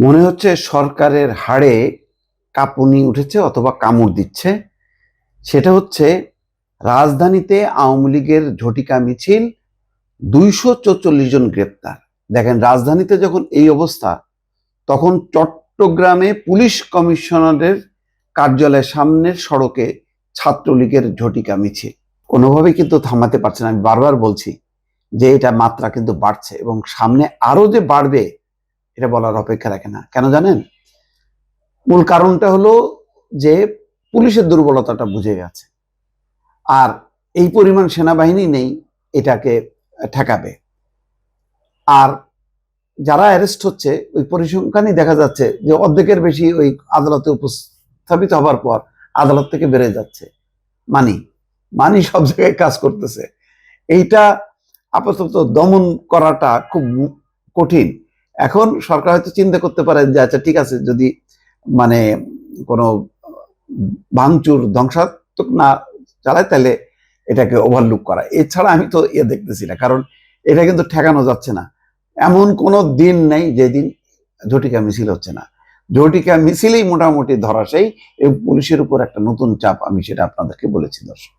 মনে হচ্ছে সরকারের হাড়ে কাঁপুনি উঠেছে অথবা কামড় দিচ্ছে। সেটা হচ্ছে রাজধানীতে আওয়ামী লীগের ঝটিকা মিছিল, 244 জন গ্রেপ্তার। দেখেন, রাজধানীতে যখন এই অবস্থা, তখন চট্টগ্রামে পুলিশ কমিশনারের কার্যালয়ের সামনের সড়কে ছাত্রলীগের ঝটিকা মিছিল কোনোভাবেই কিন্তু থামাতে পারছে না। আমি বারবার বলছি যে এটা মাত্রা কিন্তু বাড়ছে এবং সামনে আরো যে বাড়বে এটা বলার অপেক্ষা রাখে না। কেন জানেন? মূল কারণটা হলো যে পুলিশের দুর্বলতাটা বুঝে গেছে, আর এই পরিমাণ সেনাবাহিনী নেই এটাকে ঠেকাবে। আর যারা অ্যারেস্ট হচ্ছে ওই পরিসংখ্যানই দেখা যাচ্ছে যে অর্ধেকের বেশি ওই আদালতে উপস্থাপিত হবার পর আদালত থেকে বেড়ে যাচ্ছে। মানি মানি সব জায়গায় কাজ করতেছে। এইটা আপাতত দমন করাটা খুব কঠিন। এখন সরকার হয়তো চিন্তা করতে পারে যে আচ্ছা ঠিক আছে, যদি মানে কোনো ভাঙচুর ধ্বংসাত্মক না চালায় তাহলে এটাকে ওভারলুক করা। এছাড়া আমি তো দেখতেছি না, কারণ এটা কিন্তু ঠেকানো যাচ্ছে না। এমন কোনো দিন নেই যেদিন ঝটিকা মিছিল হচ্ছে না। ঝটিকা মিছিলেই মোটামুটি ধরাশায়ী এবং পুলিশের উপর একটা নতুন চাপ, আমি সেটা আপনাদেরকে বলেছি দর্শক।